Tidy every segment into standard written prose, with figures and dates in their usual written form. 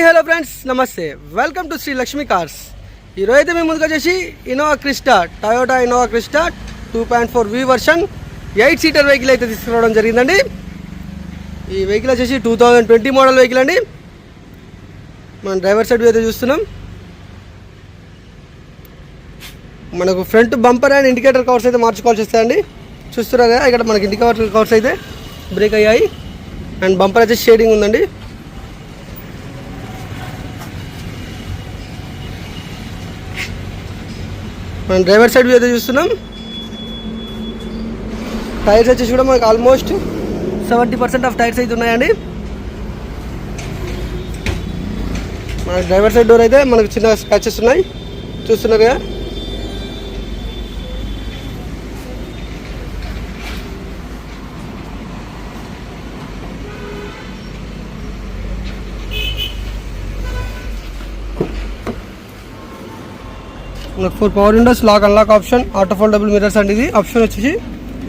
Hello friends, నమస్తే. Welcome to Shri Lakshmi cars. ఈరోజు అయితే మేము ముందుకు వచ్చేసి Innova Crysta, Toyota Innova Crysta 2.4V version 8 seater vehicle అయితే తీసుకురావడం జరిగిందండి. ఈ వెహికల్ వచ్చేసి 2020 మోడల్ వెహికల్ అండి. మనం డ్రైవర్ సైడ్ అయితే చూస్తున్నాం. మనకు front bumper and indicator covers అయితే మార్చుకోవాల్సి వస్తాయండి. చూస్తున్నారు కదా, ఇక్కడ మనకి ఇండికేటర్ కవర్స్ అయితే బ్రేక్ అయ్యాయి అండ్ బంపర్ అయితే షేడింగ్ ఉందండి. మనం డ్రైవర్ సైడ్ వ్యూ అయితే చూస్తున్నాం. టైర్స్ వచ్చేసి కూడా మనకు ఆల్మోస్ట్ 70% ఆఫ్ టైర్స్ అయితే ఉన్నాయండి. మన డ్రైవర్ సైడ్ డోర్ అయితే మనకు చిన్న స్క్రాచెస్ ఉన్నాయి, చూస్తున్నారు కదా. మనకు 4 power windows, lock unlock option, auto foldable mirrors అండి ఇది ఆప్షన్ వచ్చేసి,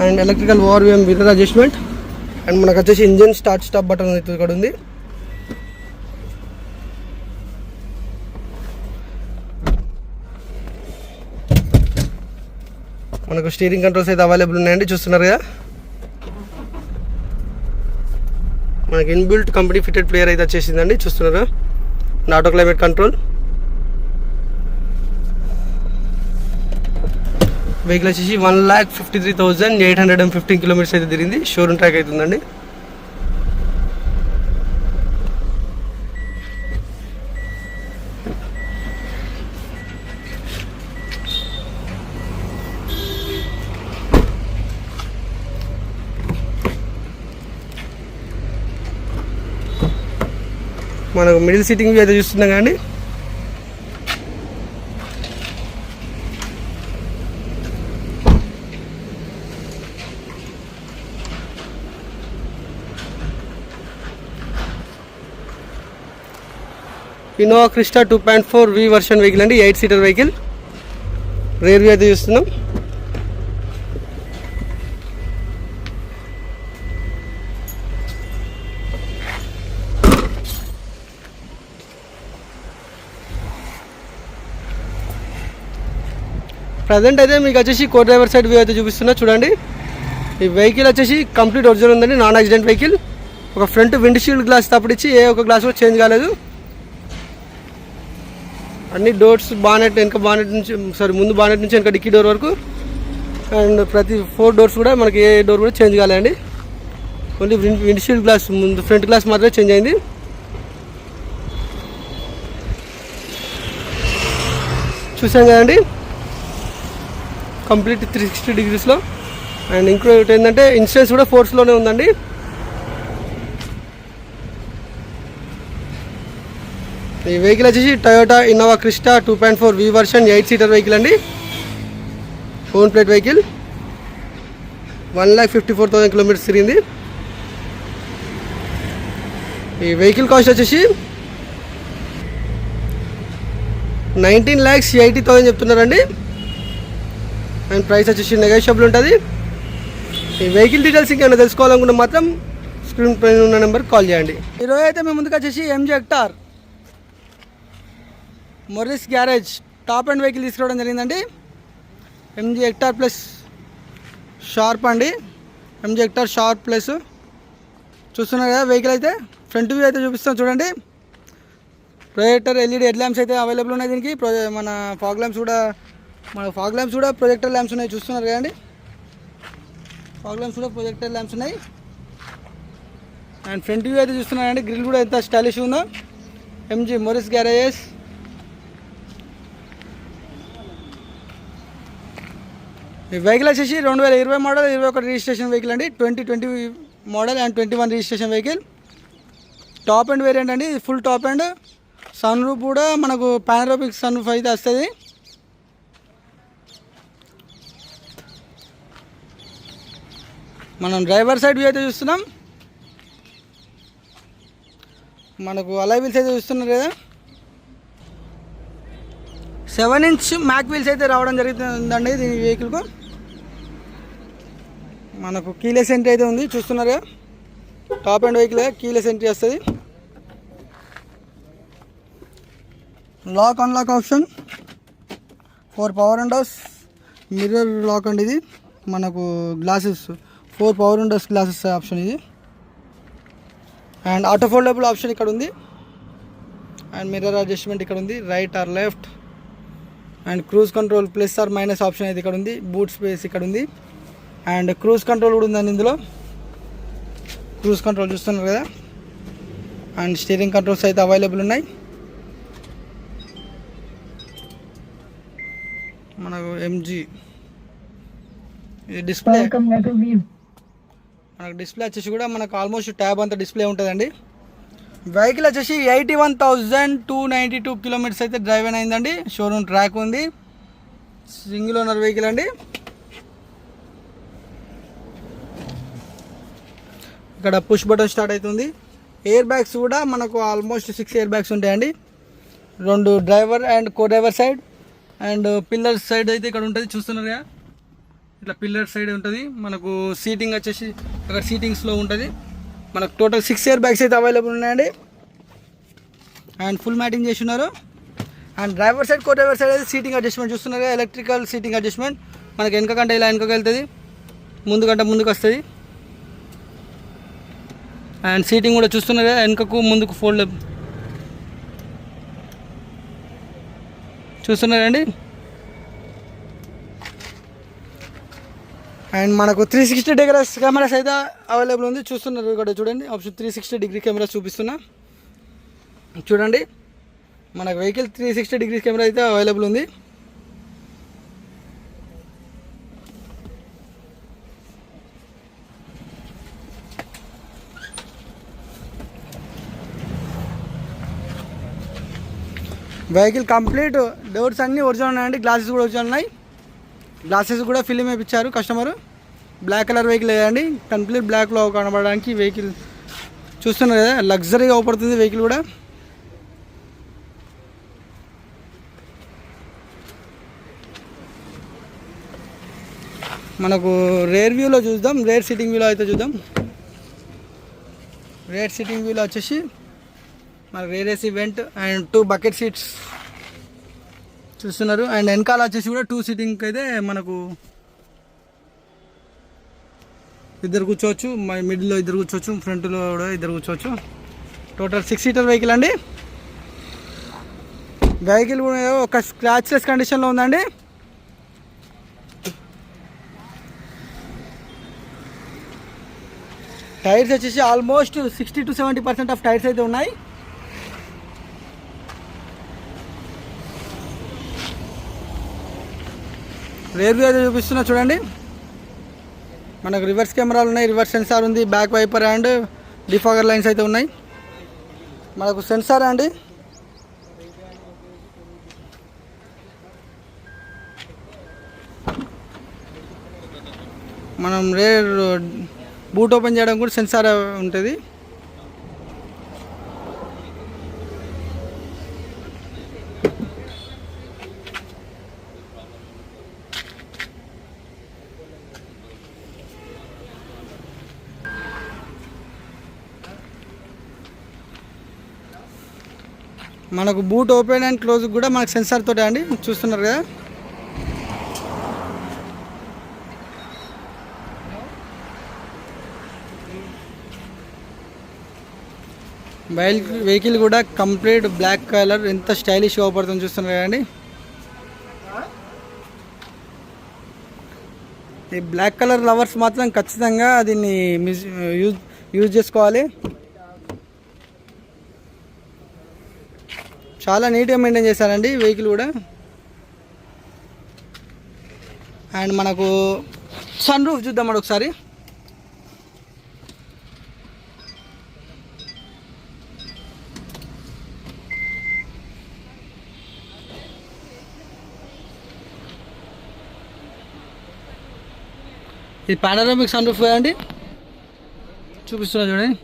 and electrical ORVM mirror adjustment, and మనకు వచ్చేసి ఇంజన్ స్టార్ట్ స్టాప్ బటన్ అయితే ఇక్కడ ఉంది. మనకు స్టీరింగ్ కంట్రోల్స్ అయితే అవైలబుల్ ఉన్నాయండి, చూస్తున్నారు కదా. మనకి ఇన్బిల్ట్ కంపెనీ ఫిటెడ్ ప్లేయర్ అయితే వచ్చేసిందండి, చూస్తున్నారు. Auto climate control. వెహికల్ వచ్చేసి 1,53,815 కిలోమీటర్స్ అయితే తిరిగింది. షోరూమ్ ట్రాక్ అవుతుందండి. మనకు మిడిల్ సీటింగ్ వ్యూ అయితే చూస్తున్నాం కానీ Innova Crysta 2.4V version vehicle అండి, 8 సీటర్ వెహికల్. రేర్ వ్యూ అయితే చూస్తున్నాం. ప్రజెంట్ అయితే మీకు వచ్చేసి కో డ్రైవర్ సైడ్ వ్యూ అయితే చూపిస్తున్నా, చూడండి. ఈ వెహికల్ వచ్చేసి కంప్లీట్ ఒరిజినల్ ఉందండి, నాన్ యాక్సిడెంట్ వెహికల్. ఒక ఫ్రంట్ విండ్ షీల్డ్ గ్లాస్ తప్పటిచ్చి ఏ ఒక గ్లాస్ కూడా చేంజ్ కాలేదు. అన్ని డోర్స్ బానెట్, వెనక బానెట్ నుంచి ముందు బానెట్ నుంచి వెనక డిక్కీ డోర్ వరకు, అండ్ ప్రతి 4 డోర్స్ కూడా మనకి ఏ డోర్ కూడా చేంజ్ కాలేదండి. ఓన్లీ విండ్షీల్డ్ గ్లాస్ ముందు ఫ్రంట్ గ్లాస్ మాత్రమే చేంజ్ అయింది. చూసాం కదండి, కంప్లీట్ 360 డిగ్రీస్లో. అండ్ ఇంకోటి ఏంటంటే ఇన్సూరెన్స్ కూడా ఫోర్స్లోనే ఉందండి. ఈ వెహికల్ వచ్చేసి Toyota Innova Crysta 2.4V version 8 seater vehicle అండి. Own plate vehicle. 1,54,000 కిలోమీటర్స్ తిరిగింది. ఈ వెహికల్ కాస్ట్ వచ్చేసి 19,80,000 చెప్తున్నారండి. అండ్ ప్రైస్ వచ్చేసి నెగోషియబుల్ ఉంటుంది. ఈ వెహికల్ డీటెయిల్స్ ఇంకేమైనా తెలుసుకోవాలనుకుంటే మాత్రం స్క్రీన్ పైన ఉన్న నెంబర్కి కాల్ చేయండి. ఈరోజు అయితే మేము ముందుకు వచ్చేసి MG hectare Morris garage top end vehicle తీసుకురావడం జరిగిందండి. MG హెక్టార్ ప్లస్ షార్ప్ అండి, MG హెక్టార్ షార్ప్ ప్లస్. చూస్తున్నారు కదా వెహికల్ అయితే. ఫ్రంట్ వ్యూ అయితే చూపిస్తాం చూడండి. ప్రొజెక్టర్ LED హెడ్ ల్యాంప్స్ అయితే అవైలబుల్ ఉన్నాయి దీనికి. మన ఫాగ్ ల్యాంప్స్ కూడా ప్రొజెక్టర్ ల్యాంప్స్ ఉన్నాయి, చూస్తున్నారు కదండి. ఫాగ్ ల్యాంప్స్ కూడా ప్రొజెక్టర్ ల్యాంప్స్ ఉన్నాయి. అండ్ ఫ్రంట్ వ్యూ అయితే చూస్తున్నారండి. గ్రిల్ కూడా ఎంత స్టైలిష్ ఉందో. MG Morris garages. ఈ వెహికల్ వచ్చేసి 2020 మోడల్, 21 రిజిస్ట్రేషన్ వెహికల్ అండి. 2020 model and 21 registration vehicle. Top end variant అండి, full top end. Sunroof కూడా మనకు పానోరామిక్ సన్ రూఫ్ అయితే వస్తుంది. మనం డ్రైవర్ సైడ్ వ్యూ అయితే చూస్తున్నాం. మనకు అలై వీల్స్ అయితే చూస్తున్నారు కదా. 7 ఇంచ్ మ్యాక్ వీల్స్ అయితే రావడం జరుగుతుందండి దీని వెహికల్కు. మనకు కీలెస్ ఎంట్రీ అయితే ఉంది, చూస్తున్నారు కదా. Top end vehicle keyless entry వస్తుంది. Lock unlock option, 4 power windows, mirror lock అండి ఇది. మనకు glasses 4 power windows glasses option ఇది. అండ్ ఆటో ఫోల్డబుల్ ఆప్షన్ ఇక్కడ ఉంది. అండ్ మిర్రర్ అడ్జస్ట్మెంట్ ఇక్కడ ఉంది, right or left. And cruise control plus or minus option అయితే ఇక్కడ ఉంది. బూట్ స్పేస్ ఇక్కడ ఉంది. అండ్ క్రూజ్ కంట్రోల్ కూడా ఉందండి ఇందులో. క్రూజ్ కంట్రోల్ చూస్తున్నారు కదా. అండ్ స్టీరింగ్ కంట్రోల్స్ అయితే అవైలబుల్ ఉన్నాయి. మనకు ఎంజీ డిస్ప్లే, మనకు డిస్ప్లే వచ్చేసి కూడా మనకు ఆల్మోస్ట్ ట్యాబ్ అంతా డిస్ప్లే ఉంటుందండి. వెహికల్ వచ్చేసి 81,292 కిలోమీటర్స్ అయితే డ్రైవ్ అయిందండి. షోరూమ్ ట్రాక్ ఉంది. సింగిల్ ఓనర్ వెహికల్ అండి. ఇక్కడ పుష్ బటన్ స్టార్ట్ అవుతుంది. ఎయిర్ బ్యాగ్స్ కూడా మనకు ఆల్మోస్ట్ 6 ఎయిర్ బ్యాగ్స్ ఉంటాయండి. 2 driver and co driver side. And pillar side అయితే ఇక్కడ ఉంటుంది, చూస్తున్నారు కదా. ఇట్లా పిల్లర్ సైడ్ ఉంటుంది. మనకు సీటింగ్ వచ్చేసి అక్కడ సీటింగ్స్లో ఉంటుంది. మనకు టోటల్ 6 ఎయిర్ బ్యాగ్స్ అయితే అవైలబుల్ ఉన్నాయండి. అండ్ ఫుల్ మ్యాటింగ్ చేసి ఉన్నారు. And driver side co driver side అయితే సీటింగ్ అడ్జస్ట్మెంట్ చూస్తున్నారు కదా. Electrical seating adjustment. మనకి వెనక కంటే ఇలా వెనకకి వెళ్తుంది, ముందు కంటే ముందుకు వస్తుంది. అండ్ సీటింగ్ కూడా చూస్తున్నారు కదా, వెనకకు ముందుకు ఫోల్డ్ చూస్తున్నారండి. అండ్ మనకు 360 డిగ్రీస్ కెమెరాస్ అయితే అవైలబుల్ ఉంది. చూస్తున్నారు ఇక్కడ చూడండి, ఆప్షన్ 360 డిగ్రీ కెమెరాస్ చూపిస్తున్నా చూడండి. మనకు వెహికల్ 360 డిగ్రీస్ కెమెరా అయితే అవైలబుల్ ఉంది. వెహికల్ కంప్లీట్ డోర్స్ అన్నీ ఒరిజినల్ ఉన్నాయండి. గ్లాసెస్ కూడా ఒరిజినల్ ఉన్నాయి. గ్లాసెస్ కూడా ఫిల్మ్ వేయించారు కస్టమర్. బ్లాక్ కలర్ వెహికల్ లేదండి, కంప్లీట్ బ్లాక్లో కనబడడానికి వెహికల్ చూస్తున్నారు కదా. లగ్జరీగా అవపడుతుంది వెహికల్ కూడా. మనకు రేర్ వ్యూలో చూద్దాం, రేర్ సిట్టింగ్ వ్యూలో అయితే చూద్దాం. రేర్ సిట్టింగ్ వ్యూలో వచ్చేసి మనకు rare AC went and 2 bucket seats చూస్తున్నారు. అండ్ వెనకాల వచ్చేసి కూడా 2 సీటింగ్ అయితే మనకు ఇద్దరు కూర్చోవచ్చు, మిడిల్లో ఇద్దరు కూర్చోవచ్చు, ఫ్రంట్లో కూడా ఇద్దరు కూర్చోవచ్చు. టోటల్ 6 సీటర్ వెహికల్ అండి. వెహికల్ కూడా ఒక స్క్రాచ్లెస్ కండిషన్లో ఉందండి. టైర్స్ వచ్చేసి ఆల్మోస్ట్ 60 to 70% ఆఫ్ టైర్స్ అయితే ఉన్నాయి. రేర్ వ్యూ అయితే చూపిస్తున్నా చూడండి. మనకు రివర్స్ కెమెరాలు ఉన్నాయి, రివర్స్ సెన్సార్ ఉంది, back wiper and defogger lines అయితే ఉన్నాయి. మనకు సెన్సార్ అండి. మనం రేర్ బూట్ ఓపెన్ చేయడం కూడా సెన్సార్ ఉంటుంది. మనకు బూట్ ఓపెన్ అండ్ క్లోజ్ కూడా మనకు సెన్సార్ తోటే అండి, చూస్తున్నారు కదా. వెహికల్ కూడా కంప్లీట్ బ్లాక్ కలర్, ఎంత స్టైలిష్గా అవపడుతుంది చూస్తున్నారు కదండి. ఈ బ్లాక్ కలర్ లవర్స్ మాత్రం ఖచ్చితంగా దీన్ని యూజ్ చేసుకోవాలి. చాలా నీట్గా మెయింటైన్ చేశారండి వెహికల్ కూడా. అండ్ మనకు సన్ రూఫ్ చూద్దామండి ఒకసారి. ఇది పానోరామిక్ సన్ రూఫ్ కదండి, చూపిస్తున్నా చూడండి.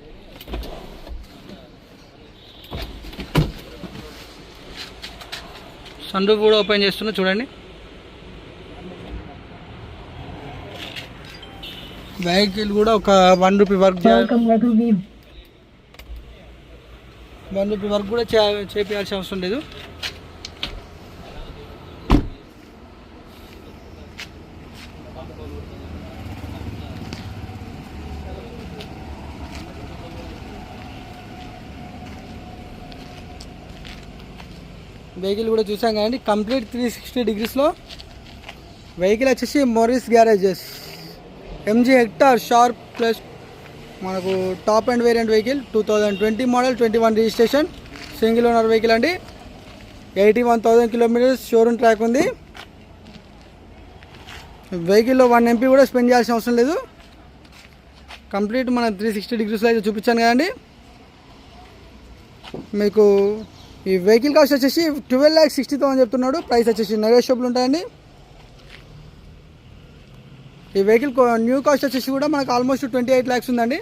సన్ రూఫ్ కూడా ఓపెన్ చేస్తున్నా చూడండి. వెహికల్ కూడా ఒక ₹1 వర్క్ ₹1 వర్క్ కూడా చేయాల్సిన అవసరం లేదు. వెహికల్ కూడా చూసాం కదండి, కంప్లీట్ 360 డిగ్రీస్లో. వెహికల్ వచ్చేసి Morris Garages MG Hector Sharp plus, మనకు top end variant vehicle. 2020 model, 21 registration, single owner vehicle అండి. 81,000 కిలోమీటర్స్ షోరూమ్ ట్రాక్ ఉంది. వెహికల్లో 1 MP కూడా స్పెండ్ చేయాల్సిన అవసరం లేదు. కంప్లీట్ మన 360 డిగ్రీస్లో అయితే చూపించాను కదండి. మీకు ఈ వెహికల్ కాస్ట్ వచ్చేసి 12,60,000 చెప్తున్నాడు. ప్రైస్ వచ్చేసి నెగోషియబుల్ ఉంటాయండి. ఈ వెహికల్ న్యూ కాస్ట్ వచ్చేసి కూడా మనకు ఆల్మోస్ట్ 28 lakhs ఉందండి.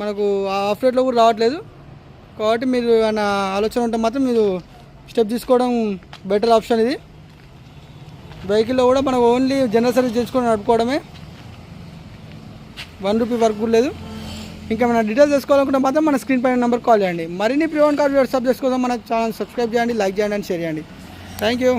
మనకు ఆఫ్ రేట్లో కూడా రావట్లేదు. కాబట్టి మీరు ఏమైనా ఆలోచన ఉంటే మాత్రం మీరు స్టెప్ తీసుకోవడం బెటర్ ఆప్షన్ ఇది. వెహికల్లో కూడా మనకు ఓన్లీ జనరల్ సర్వీస్ చేసుకొని నడుపుకోవడమే, 1 రూపీ వర్క్ కూడా లేదు. ఇంకా మన డీటెయిల్స్ తెలుసుకోవాలనుకుంటే మాత్రం మన స్క్రీన్ పైన నెంబర్ కాల్ చేయండి. మరిన్ని ప్రీ ఓన్ కార్ సబ్జెక్ట్స్ కోసం మన ఛానల్ సబ్స్క్రైబ్ చేయండి, లైక్ చేయండి అండ్ షేర్ చేయండి. Thank you.